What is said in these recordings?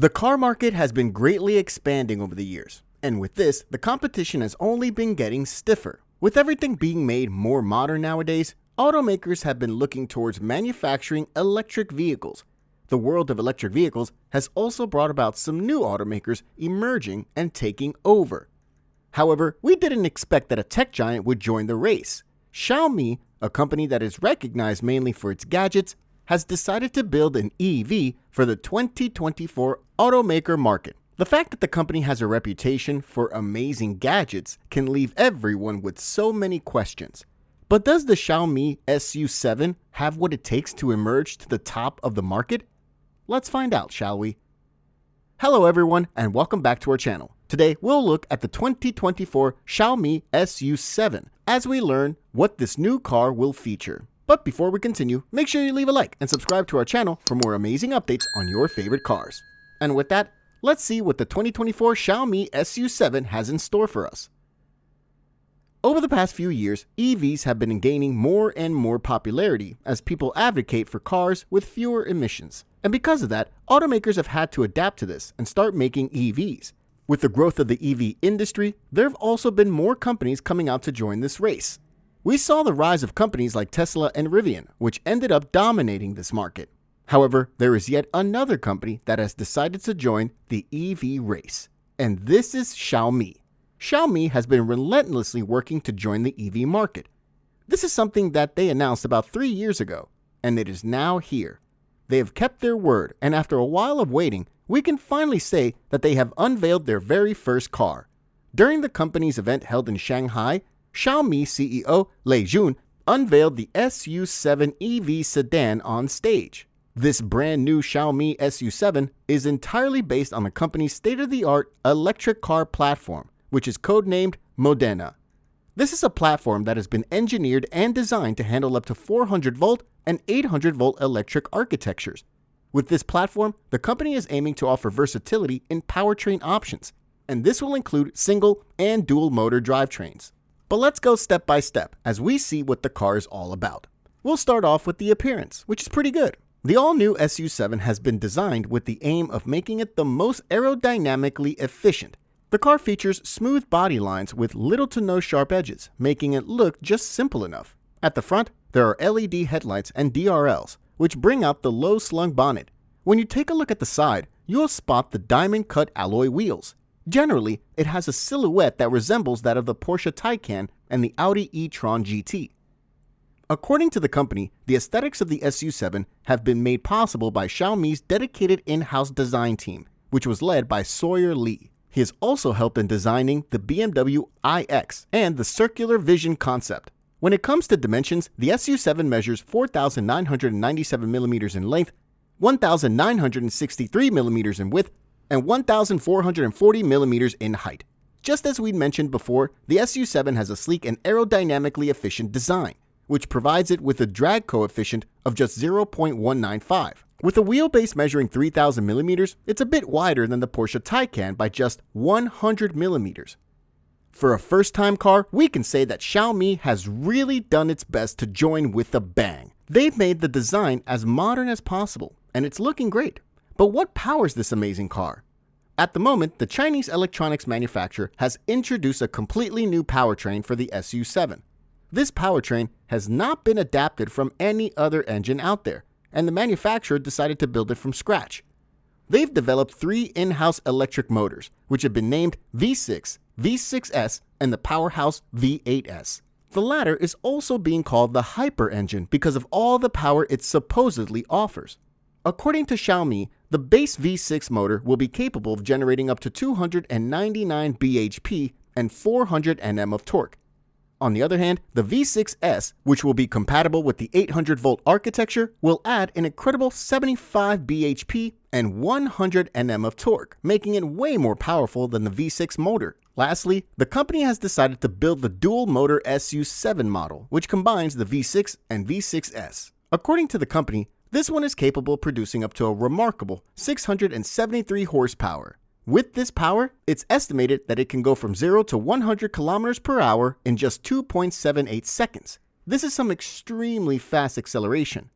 The car market has been greatly expanding over the years, and with this, the competition has only been getting stiffer. With everything being made more modern nowadays, automakers have been looking towards manufacturing electric vehicles. The world of electric vehicles has also brought about some new automakers emerging and taking over. However, we didn't expect that a tech giant would join the race. Xiaomi, a company that is recognized mainly for its gadgets, has decided to build an EV for the 2024 automaker market. The fact that the company has a reputation for amazing gadgets can leave everyone with so many questions. But does the Xiaomi SU7 have what it takes to emerge to the top of the market? Let's find out, shall we? Hello everyone, and welcome back to our channel. Today we'll look at the 2024 Xiaomi SU7 as we learn what this new car will feature. But before we continue, make sure you leave a like and subscribe to our channel for more amazing updates on your favorite cars. And with that, let's see what the 2024 Xiaomi SU7 has in store for us. Over the past few years, EVs have been gaining more and more popularity as people advocate for cars with fewer emissions. And because of that, automakers have had to adapt to this and start making EVs. With the growth of the EV industry, there have also been more companies coming out to join this race. We saw the rise of companies like Tesla and Rivian, which ended up dominating this market. However, there is yet another company that has decided to join the EV race, and this is Xiaomi. Xiaomi has been relentlessly working to join the EV market. This is something that they announced about 3 years ago, and it is now here. They have kept their word, and after a while of waiting, we can finally say that they have unveiled their very first car. During the company's event held in Shanghai, Xiaomi CEO Lei Jun unveiled the SU7 EV sedan on stage. This brand new Xiaomi SU7 is entirely based on the company's state-of-the-art electric car platform, which is codenamed Modena. This is a platform that has been engineered and designed to handle up to 400-volt and 800-volt electric architectures. With this platform, the company is aiming to offer versatility in powertrain options, and this will include single and dual motor drivetrains. But let's go step by step as we see what the car is all about. We'll start off with the appearance, which is pretty good. The all-new SU7 has been designed with the aim of making it the most aerodynamically efficient. The car features smooth body lines with little to no sharp edges, making it look just simple enough. At the front, there are LED headlights and DRLs, which bring out the low-slung bonnet. When you take a look at the side, you'll spot the diamond-cut alloy wheels. Generally, it has a silhouette that resembles that of the Porsche Taycan and the Audi e-tron GT. According to the company, the aesthetics of the SU7 have been made possible by Xiaomi's dedicated in-house design team, which was led by Sawyer Lee. He has also helped in designing the BMW iX and the circular vision concept. When it comes to dimensions, the SU7 measures 4,997 millimeters in length, 1,963 millimeters in width, and 1,440 millimeters in height. Just as we'd mentioned before, the SU7 has a sleek and aerodynamically efficient design, which provides it with a drag coefficient of just 0.195. With a wheelbase measuring 3,000 millimeters, it's a bit wider than the Porsche Taycan by just 100 millimeters. For a first-time car, we can say that Xiaomi has really done its best to join with a bang. They've made the design as modern as possible, and it's looking great. But what powers this amazing car? At the moment, the Chinese electronics manufacturer has introduced a completely new powertrain for the SU7. This powertrain has not been adapted from any other engine out there, and the manufacturer decided to build it from scratch. They've developed 3 in-house electric motors, which have been named V6, V6S, and the powerhouse V8S. The latter is also being called the Hyper engine because of all the power it supposedly offers. According to Xiaomi, the base V6 motor will be capable of generating up to 299 bhp and 400 Nm of torque. On the other hand, the V6S, which will be compatible with the 800-volt architecture, will add an incredible 75 bhp and 100 Nm of torque, making it way more powerful than the V6 motor. Lastly, the company has decided to build the dual-motor SU7 model, which combines the V6 and V6S. According to the company, this one is capable of producing up to a remarkable 673 horsepower. With this power, it's estimated that it can go from 0 to 100 kilometers per hour in just 2.78 seconds. This is some extremely fast acceleration.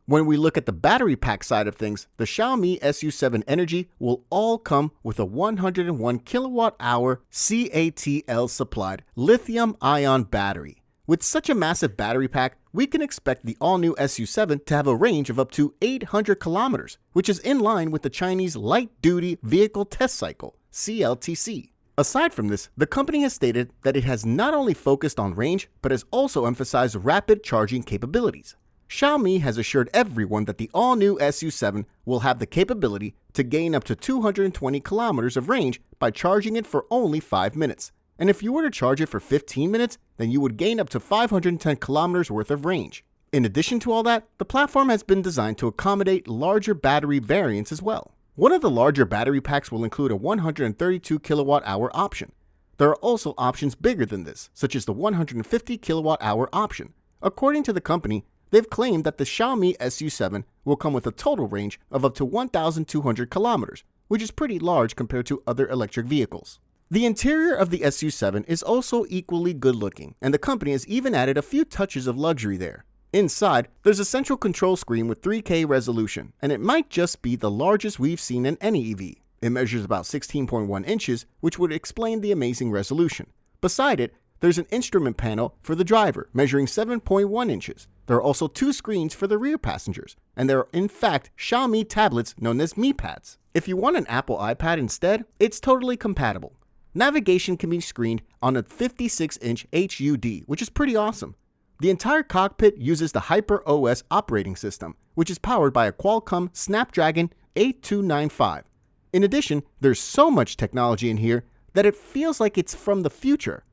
When we look at the battery pack side of things, the Xiaomi SU7 Energy will all come with a 101 kilowatt-hour CATL supplied lithium-ion battery. With such a massive battery pack, we can expect the all-new SU7 to have a range of up to 800 kilometers, which is in line with the Chinese Light Duty Vehicle Test Cycle, CLTC. Aside from this, the company has stated that it has not only focused on range, but has also emphasized rapid charging capabilities. Xiaomi has assured everyone that the all-new SU7 will have the capability to gain up to 220 kilometers of range by charging it for only 5 minutes. And if you were to charge it for 15 minutes, then you would gain up to 510 kilometers worth of range. In addition to all that, the platform has been designed to accommodate larger battery variants as well. One of the larger battery packs will include a 132 kilowatt-hour option. There are also options bigger than this, such as the 150 kilowatt-hour option. According to the company, they've claimed that the Xiaomi SU7 will come with a total range of up to 1,200 kilometers, which is pretty large compared to other electric vehicles. The interior of the SU7 is also equally good looking, and the company has even added a few touches of luxury there. Inside, there's a central control screen with 3K resolution, and it might just be the largest we've seen in any EV. It measures about 16.1 inches, which would explain the amazing resolution. Beside it, there's an instrument panel for the driver, measuring 7.1 inches. There are also 2 screens for the rear passengers, and there are in fact Xiaomi tablets known as Mi Pads. If you want an Apple iPad instead, it's totally compatible. Navigation can be screened on a 56-inch HUD, which is pretty awesome. The entire cockpit uses the HyperOS operating system, which is powered by a Qualcomm Snapdragon 8295. In addition, there's so much technology in here that it feels like it's from the future.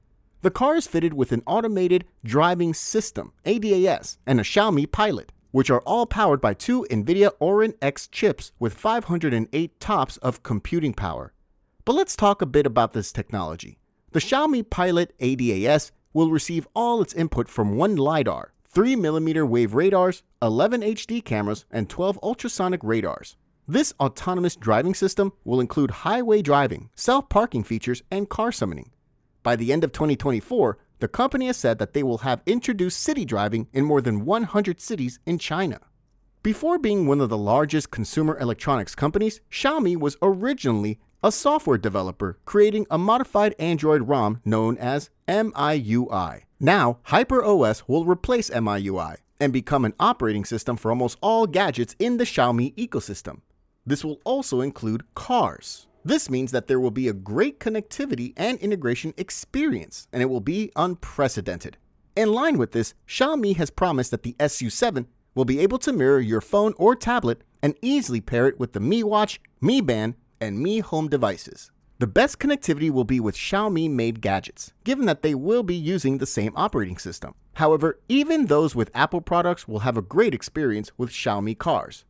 The car is fitted with an automated driving system, ADAS, and a Xiaomi Pilot, which are all powered by 2 NVIDIA Orin X chips with 508 TOPS of computing power. But let's talk a bit about this technology. The Xiaomi Pilot ADAS will receive all its input from 1 LiDAR, 3mm wave radars, 11 HD cameras, and 12 ultrasonic radars. This autonomous driving system will include highway driving, self-parking features, and car summoning. By the end of 2024, the company has said that they will have introduced city driving in more than 100 cities in China. Before being one of the largest consumer electronics companies, Xiaomi was originally a software developer creating a modified Android ROM known as MIUI. Now, HyperOS will replace MIUI and become an operating system for almost all gadgets in the Xiaomi ecosystem. This will also include cars. This means that there will be a great connectivity and integration experience, and it will be unprecedented. In line with this, Xiaomi has promised that the SU7 will be able to mirror your phone or tablet and easily pair it with the Mi Watch, Mi Band, and Mi Home devices. The best connectivity will be with Xiaomi-made gadgets, given that they will be using the same operating system. However, even those with Apple products will have a great experience with Xiaomi cars.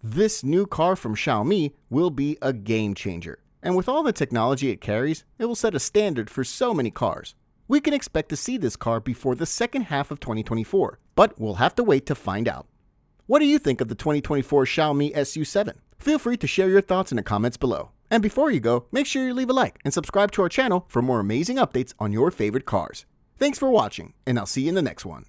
This new car from Xiaomi will be a game changer, and with all the technology it carries, it will set a standard for so many cars. We can expect to see this car before the second half of 2024, but we'll have to wait to find out. What do you think of the 2024 Xiaomi SU7? Feel free to share your thoughts in the comments below. And before you go, make sure you leave a like and subscribe to our channel for more amazing updates on your favorite cars. Thanks for watching, and I'll see you in the next one.